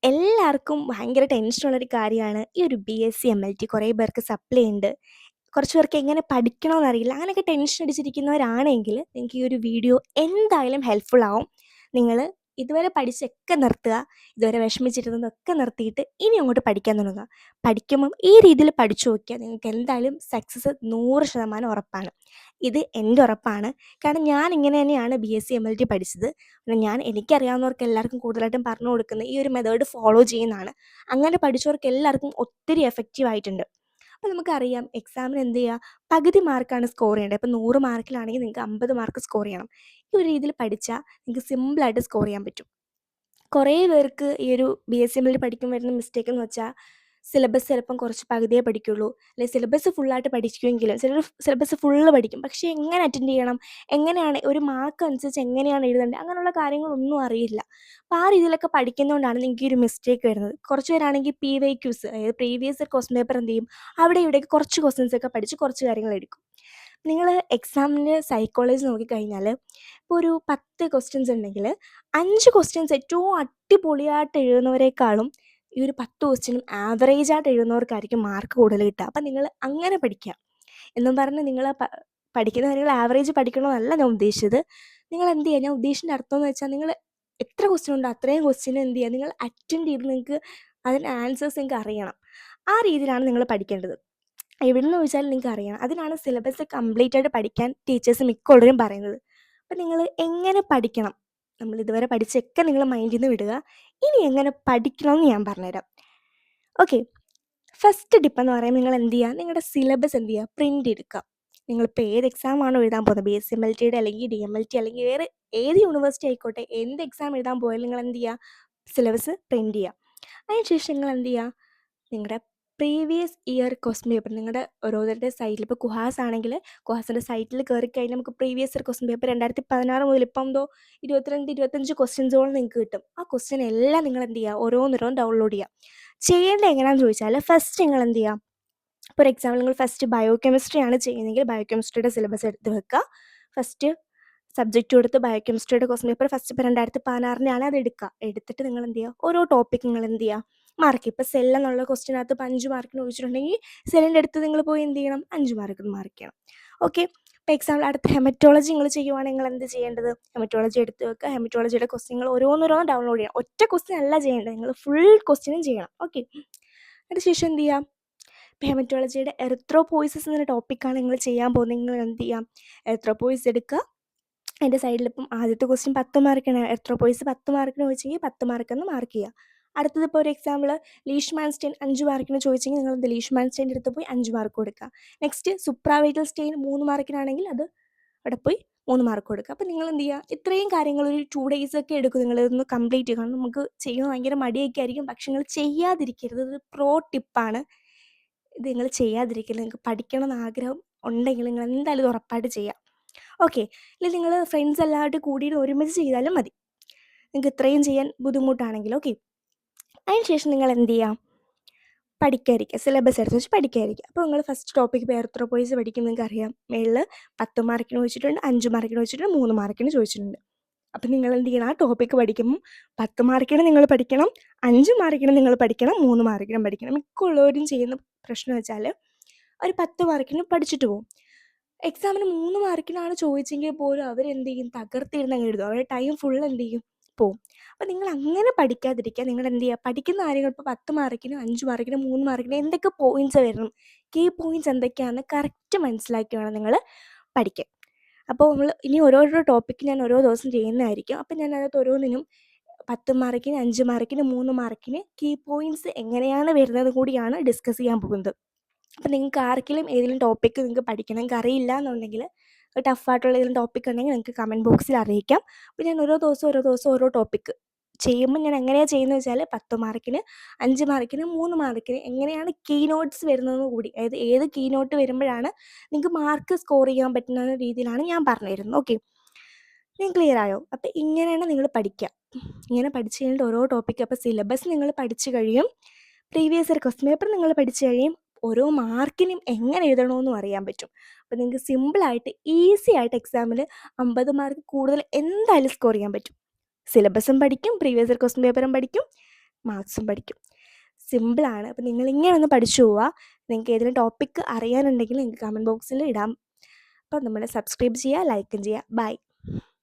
എല്ലാവർക്കും ഭയങ്കര ടെൻഷനുള്ളൊരു കാര്യമാണ് ഈ ഒരു ബി.എസ്.സി എം.എൽ.ടി. കുറേ പേർക്ക് സപ്ലി ഉണ്ട്. കുറച്ച് പേർക്ക് എങ്ങനെ പഠിക്കണമെന്നറിയില്ല. അങ്ങനെയൊക്കെ ടെൻഷൻ അടിച്ചിരിക്കുന്നവരാണെങ്കിൽ നിങ്ങൾക്ക് ഈ ഒരു വീഡിയോ എന്തായാലും ഹെൽപ്ഫുൾ ആവും. നിങ്ങൾ ഇതുവരെ പഠിച്ചൊക്കെ നിർത്തുക. ഇതുവരെ വിഷമിച്ചിരുന്നതൊക്കെ നിർത്തിയിട്ട് ഇനി അങ്ങോട്ട് പഠിക്കാൻ തുടങ്ങുക. പഠിക്കുമ്പം ഈ രീതിയിൽ പഠിച്ചു നോക്കിയാൽ നിങ്ങൾക്ക് എന്തായാലും സക്സസ് 100% ഉറപ്പാണ്. ഇത് എൻ്റെ ഉറപ്പാണ്. കാരണം ഞാൻ ഇങ്ങനെ തന്നെയാണ് ബി.എസ്.സി എം.എൽ.ടി. പഠിച്ചത്. പിന്നെ ഞാൻ എനിക്കറിയാവുന്നവർക്ക് എല്ലാവർക്കും കൂടുതലായിട്ടും പറഞ്ഞു കൊടുക്കുന്ന ഈ ഒരു മെത്തേഡ് ഫോളോ ചെയ്യുന്നതാണ്. അങ്ങനെ പഠിച്ചവർക്ക് എല്ലാവർക്കും ഒത്തിരി എഫക്റ്റീവ് ആയിട്ടുണ്ട്. അപ്പോൾ നമുക്കറിയാം എക്സാമിന് എന്ത് ചെയ്യുക, പകുതി മാർക്കാണ് സ്കോർ ചെയ്യേണ്ടത്. ഇപ്പോൾ 100 മാർക്കിലാണെങ്കിൽ നിങ്ങൾക്ക് 50 മാർക്ക് സ്കോർ ചെയ്യണം. ഈ ഒരു രീതിയിൽ പഠിച്ചാൽ നിങ്ങൾക്ക് സിമ്പിളായിട്ട് സ്കോർ ചെയ്യാൻ പറ്റും. കുറേ പേർക്ക് ഈ ഒരു ബി.എസ്.സി എം.എൽ.ടി. പഠിക്കുമ്പോൾ വരുന്ന മിസ്റ്റേക്ക് എന്ന് വെച്ചാൽ സിലബസ് ചിലപ്പം കുറച്ച് പകുതിയേ പഠിക്കുള്ളൂ, അല്ലെങ്കിൽ സിലബസ് ഫുള്ളായിട്ട് പഠിക്കുമെങ്കിലും ചിലർ സിലബസ് ഫുള്ള് പഠിക്കും. പക്ഷേ എങ്ങനെ അറ്റൻഡ് ചെയ്യണം, എങ്ങനെയാണ് ഒരു മാർക്ക് അനുസരിച്ച് എങ്ങനെയാണ് എഴുതേണ്ടത്, അങ്ങനെയുള്ള കാര്യങ്ങളൊന്നും അറിയില്ല. അപ്പോൾ ആ രീതിയിലൊക്കെ പഠിക്കുന്നതുകൊണ്ടാണ് നിങ്ങൾക്ക് ഈ ഒരു മിസ്റ്റേക്ക് വരുന്നത്. കുറച്ച് പേരാണെങ്കിൽ PYQs, അതായത് പ്രീവിയസ് ക്വസ്റ്റ്യൻ പേപ്പർ എന്ത് ചെയ്യും, അവിടെ ഇവിടെയൊക്കെ കുറച്ച് ക്വസ്റ്റ്യൻസൊക്കെ പഠിച്ച് കുറച്ച് കാര്യങ്ങൾ എടുക്കും. നിങ്ങൾ എക്സാമിന് സൈക്കോളജി നോക്കിക്കഴിഞ്ഞാൽ ഇപ്പോൾ ഒരു 10 ക്വസ്റ്റ്യൻസ് ഉണ്ടെങ്കിൽ 5 ക്വസ്റ്റ്യൻസ് ഏറ്റവും അടിപൊളിയായിട്ട് എഴുതുന്നവരെക്കാളും ഈ ഒരു 10 ക്വസ്റ്റ്യനും ആവറേജായിട്ട് എഴുതുന്നവർക്കായിരിക്കും മാർക്ക് കൂടുതൽ കിട്ടുക. അപ്പം നിങ്ങൾ അങ്ങനെ പഠിക്കുക എന്നും പറഞ്ഞ് നിങ്ങൾ പഠിക്കുന്ന കാര്യങ്ങൾ ആവറേജ് പഠിക്കണമെന്നല്ല ഞാൻ ഉദ്ദേശിച്ചത്. നിങ്ങൾ എന്ത് ചെയ്യുക, ഞാൻ ഉദ്ദേശിച്ചതിൻ്റെ അർത്ഥം എന്ന് വെച്ചാൽ നിങ്ങൾ എത്ര ക്വസ്റ്റ്യൻ ഉണ്ടോ അത്രയും ക്വസ്റ്റ്യൻ എന്ത് ചെയ്യുക, നിങ്ങൾ അറ്റൻഡ് ചെയ്ത് നിങ്ങൾക്ക് അതിന് ആൻസേഴ്സ് നിങ്ങൾക്ക് അറിയണം. ആ രീതിയിലാണ് നിങ്ങൾ പഠിക്കേണ്ടത്. എവിടെ നിന്ന് ചോദിച്ചാലും നിങ്ങൾക്ക് അറിയണം. അതിനാണ് സിലബസ് കംപ്ലീറ്റ് ആയിട്ട് പഠിക്കാൻ ടീച്ചേഴ്സ് മിക്കുള്ളവരും പറയുന്നത്. അപ്പം നിങ്ങൾ എങ്ങനെ പഠിക്കണം, നമ്മൾ ഇതുവരെ പഠിച്ചൊക്കെ നിങ്ങൾ മൈൻഡിൽ നിന്ന് വിടുക. ഇനി എങ്ങനെ പഠിക്കണമെന്ന് ഞാൻ പറഞ്ഞുതരാം. ഓക്കെ, ഫസ്റ്റ് ടിപ്പ് എന്ന് പറയുമ്പോൾ നിങ്ങൾ എന്ത് ചെയ്യുക, നിങ്ങളുടെ സിലബസ് എന്ത് ചെയ്യുക, പ്രിൻ്റ് എടുക്കുക. നിങ്ങളിപ്പോൾ ഏത് എക്സാം ആണോ എഴുതാൻ പോകുന്നത്, ബി.എസ്.സി എം.എൽ.ടിയുടെ അല്ലെങ്കിൽ DMLT അല്ലെങ്കിൽ വേറെ ഏത് യൂണിവേഴ്സിറ്റി ആയിക്കോട്ടെ, എന്ത് എക്സാം എഴുതാൻ പോയാലും നിങ്ങൾ എന്ത് ചെയ്യുക, സിലബസ് പ്രിൻ്റ് ചെയ്യുക. അതിനുശേഷം നിങ്ങൾ എന്ത് ചെയ്യുക, നിങ്ങളുടെ പ്രീവിയസ് ഇയർ ക്വസ്റ്റ്യൻ പേപ്പർ നിങ്ങളുടെ ഓരോരുത്തരുടെ സൈറ്റിൽ, ഇപ്പോൾ കുഹാസ് ആണെങ്കിൽ കുഹാസിൻ്റെ സൈറ്റിൽ കയറി കഴിഞ്ഞാൽ നമുക്ക് പ്രീവിയസ് ഇയർ ക്വസ്റ്റ്യൻ പേപ്പർ 2016 മുതൽ ഇപ്പം എന്തോ 22 25 ക്വസ്റ്റ്യൻസോളം നിങ്ങൾക്ക് കിട്ടും. ആ ക്വസ്റ്റ്യൻ എല്ലാം നിങ്ങൾ എന്ത് ചെയ്യുക, ഓരോന്നോരോന്ന് ഡൗൺലോഡ് ചെയ്യുക. ചെയ്യേണ്ടത് എങ്ങനെയാണെന്ന് ചോദിച്ചാൽ ഫസ്റ്റ് നിങ്ങൾ എന്ത് ചെയ്യുക, ഫോർ എക്സാമ്പിൾ നിങ്ങൾ ഫസ്റ്റ് ബയോ കെമിസ്ട്രി ആണ് ചെയ്യുന്നതെങ്കിൽ ബയോ കെമിസ്ട്രിയുടെ സിലബസ് എടുത്ത് വെക്കുക. ഫസ്റ്റ് സബ്ജക്റ്റ് കൊടുത്ത് ബയോ കെമിസ്ട്രിയുടെ ക്വസ്റ്റ്യൻ പേപ്പർ ഫസ്റ്റ് ഇപ്പോൾ 2016 ആണ് അത് എടുക്കുക. എടുത്തിട്ട് നിങ്ങൾ എന്ത് ചെയ്യുക, ഓരോ ടോപ്പിക് നിങ്ങൾ എന്ത് ചെയ്യുക, മാർക്ക്. ഇപ്പോൾ സെൽ എന്നുള്ള ക്വസ്റ്റിനകത്ത് ഇപ്പോൾ 5 മാർക്കിന് ചോദിച്ചിട്ടുണ്ടെങ്കിൽ സെല്ലിൻ്റെ അടുത്ത് നിങ്ങൾ പോയി എന്ത് ചെയ്യണം, 5 മാർക്കിന് മാർക്ക് ചെയ്യണം. ഓക്കെ, ഇപ്പോൾ എക്സാമ്പിൾ അടുത്ത ഹെമറ്റോളജി നിങ്ങൾ ചെയ്യുവാണെങ്കിൽ നിങ്ങൾ എന്ത് ചെയ്യേണ്ടത്, ഹെമറ്റോളജി എടുത്ത് വെക്കുക. ഹെമറ്റോളജിയുടെ ക്വസ്റ്റ്യങ്ങൾ ഓരോന്നോരോന്ന് ഡൗൺലോഡ് ചെയ്യണം. ഒറ്റ ക്വസ്റ്റ്യൻ അല്ല ചെയ്യേണ്ടത്, നിങ്ങൾ ഫുൾ ക്വസ്റ്റ്യനും ചെയ്യണം. ഓക്കെ, അതിനുശേഷം എന്ത് ചെയ്യാം, ഇപ്പോൾ ഹെമറ്റോളജിയുടെ എറിത്രോപോയിസിസ് എന്നൊരു ടോപ്പിക്കാണ് നിങ്ങൾ ചെയ്യാൻ പോകുന്നത്. നിങ്ങൾ എന്ത് ചെയ്യാം, എറിത്രോപോയിസ് എടുക്കുക. അതിൻ്റെ സൈഡിൽ ഇപ്പം ആദ്യത്തെ ക്വസ്റ്റ്യൻ 10 മാർക്കാണ്, എറിത്രോപോയിസ് 10 മാർക്കിന് ചോദിച്ചെങ്കിൽ 10 മാർക്കെന്ന് മാർക്ക് ചെയ്യുക. അടുത്തത് ഇപ്പോൾ ഒരു എക്സാമ്പിൾ ലീഷ്മാൻ സ്റ്റെയിൻ 5 മാർക്കിന് ചോദിച്ചെങ്കിൽ നിങ്ങൾ എന്ത് ലീഷ്മാൻ സ്റ്റെയിൻ്റെ അടുത്ത് പോയി 5 മാർക്ക് കൊടുക്കുക. നെക്സ്റ്റ് സുപ്രാവൈറ്റൽ സ്റ്റെയിൻ 3 മാർക്കിനാണെങ്കിൽ അത് അവിടെ പോയി 3 മാർക്ക് കൊടുക്കുക. അപ്പോൾ നിങ്ങൾ എന്ത് ചെയ്യുക, ഇത്രയും കാര്യങ്ങൾ ഒരു 2 days ഒക്കെ എടുക്കും നിങ്ങൾ ഇതൊന്ന് കംപ്ലീറ്റ് ചെയ്യുക. കാരണം നമുക്ക് ചെയ്യുന്നത് ഭയങ്കര മടിയൊക്കെ ആയിരിക്കും, പക്ഷെ നിങ്ങൾ ചെയ്യാതിരിക്കരുത്. ഇതൊരു പ്രോ ടിപ്പാണ്. ഇത് നിങ്ങൾ ചെയ്യാതിരിക്കില്ല. നിങ്ങൾക്ക് പഠിക്കണമെന്ന് ആഗ്രഹം ഉണ്ടെങ്കിൽ നിങ്ങൾ എന്തായാലും ഇത് ഉറപ്പായിട്ട് ചെയ്യുക. ഓക്കെ, അല്ലെങ്കിൽ നിങ്ങൾ ഫ്രണ്ട്സ് എല്ലാവരും കൂടിയിട്ട് ഒരുമിച്ച് ചെയ്താലും മതി, നിങ്ങൾക്ക് ഇത്രയും ചെയ്യാൻ ബുദ്ധിമുട്ടാണെങ്കിൽ. ഓക്കെ, അതിനുശേഷം നിങ്ങൾ എന്ത് ചെയ്യുക, പഠിക്കാതിരിക്കുക. സിലബസ് എടുത്ത് വെച്ച് പഠിക്കാതിരിക്കുക. അപ്പോൾ നിങ്ങൾ ഫസ്റ്റ് ടോപ്പിക് ഇപ്പോൾ എർത്രോപോയിസ് പഠിക്കും. നിങ്ങൾക്ക് അറിയാം മേളിൽ 10 മാർക്കിന് ചോദിച്ചിട്ടുണ്ട്, 5 മാർക്കിന് ചോദിച്ചിട്ടുണ്ട്, 3 മാർക്കിന് ചോദിച്ചിട്ടുണ്ട്. അപ്പം നിങ്ങൾ എന്ത് ചെയ്യണം, ആ ടോപ്പിക്ക് പഠിക്കുമ്പം 10 മാർക്കിന് നിങ്ങൾ പഠിക്കണം, 5 മാർക്കിന് നിങ്ങൾ പഠിക്കണം, 3 മാർക്കിനും പഠിക്കണം. മിക്കുള്ളവരും ചെയ്യുന്ന പ്രശ്നം വെച്ചാൽ ഒരു 10 മാർക്കിന് പഠിച്ചിട്ട് പോകും. എക്സാമിന് 3 മാർക്കിനാണ് ചോദിച്ചെങ്കിൽ പോലും അവരെന്ത് ചെയ്യും, തകർത്തിരുന്ന് അങ്ങ് എഴുതും. അവരുടെ ടൈം ഫുൾ എന്ത് ചെയ്യും, പോവും. അപ്പോൾ നിങ്ങൾ അങ്ങനെ പഠിക്കാതിരിക്കുക. നിങ്ങൾ എന്ത് ചെയ്യുക, പഠിക്കുന്ന കാര്യങ്ങൾ ഇപ്പോൾ 10 മാർക്കിന് 5 മാർക്കിന് 3 മാർക്കിന് എന്തൊക്കെ പോയിൻറ്റ്സ് വരണം, കീ പോയിൻറ്റ്സ് എന്തൊക്കെയാണെന്ന് കറക്റ്റ് മനസ്സിലാക്കി വേണം നിങ്ങൾ പഠിക്കാൻ. അപ്പോൾ നമ്മൾ ഇനി ഓരോരോ ടോപ്പിക്ക് ഞാൻ ഓരോ ദിവസം ചെയ്യുന്നതായിരിക്കും. അപ്പം ഞാൻ അതിനകത്ത് ഓരോന്നിനും 10 മാർക്കിന് 5 മാർക്കിന് 3 മാർക്കിന് കീ പോയിൻറ്റ്സ് എങ്ങനെയാണ് വരുന്നത് കൂടിയാണ് ഡിസ്കസ് ചെയ്യാൻ പോകുന്നത്. അപ്പം നിങ്ങൾക്ക് ആർക്കെങ്കിലും ഏതെങ്കിലും ടോപ്പിക്ക് നിങ്ങൾക്ക് പഠിക്കണം, നിങ്ങൾക്ക് അറിയില്ല എന്നുണ്ടെങ്കിൽ ടഫായിട്ടുള്ള ഏതെങ്കിലും ടോപ്പിക് ഉണ്ടെങ്കിൽ നിങ്ങൾക്ക് കമൻറ്റ് ബോക്സിൽ അറിയിക്കാം. അപ്പോൾ ഞാൻ ഓരോ ദിവസം ഓരോ ടോപ്പിക്ക് ചെയ്യുമ്പോൾ ഞാൻ എങ്ങനെയാണ് ചെയ്യുന്നത് വെച്ചാൽ 10 മാർക്കിന് 5 മാർക്കിന് 3 മാർക്കിന് എങ്ങനെയാണ് കീ നോട്ട്സ് വരുന്നതെന്ന് കൂടി, അതായത് ഏത് കീ നോട്ട് വരുമ്പോഴാണ് നിങ്ങൾക്ക് മാർക്ക് സ്കോർ ചെയ്യാൻ പറ്റുന്ന രീതിയിലാണ് ഞാൻ പറഞ്ഞു തരുന്നത്. ഓക്കെ, ഞാൻ ക്ലിയർ ആയോ? അപ്പോൾ ഇങ്ങനെയാണ് നിങ്ങൾ പഠിക്കുക. ഇങ്ങനെ പഠിച്ചു കഴിഞ്ഞിട്ട് ഓരോ ടോപ്പിക്ക്, അപ്പോൾ സിലബസ് നിങ്ങൾ പഠിച്ചു കഴിയും, പ്രീവിയസ് ഇയർ ക്വസ്റ്റ്യൻ പേപ്പർ നിങ്ങൾ പഠിച്ചു കഴിയും, ഓരോ മാർക്കിനും എങ്ങനെ എഴുതണമെന്നും അറിയാൻ പറ്റും. അപ്പോൾ നിങ്ങൾക്ക് സിമ്പിളായിട്ട് ഈസി ആയിട്ട് എക്സാമിൽ 50 മാർക്ക് കൂടുതൽ എന്തായാലും സ്കോർ ചെയ്യാൻ പറ്റും. സിലബസും പഠിക്കും, പ്രീവിയസ് ഇയർ ക്വസ്റ്റ്യൻ പേപ്പറും പഠിക്കും, മാത്സും പഠിക്കും. സിമ്പിളാണ്. അപ്പോൾ നിങ്ങളിങ്ങനെ ഒന്ന് പഠിച്ചു പോവുക. നിങ്ങൾക്ക് ഏതെങ്കിലും ടോപ്പിക്ക് അറിയാനുണ്ടെങ്കിൽ നിങ്ങൾക്ക് കമൻറ്റ് ബോക്സിൽ ഇടാം. അപ്പോൾ നമ്മൾ സബ്സ്ക്രൈബ് ചെയ്യുക, ലൈക്കും ചെയ്യുക. ബൈ.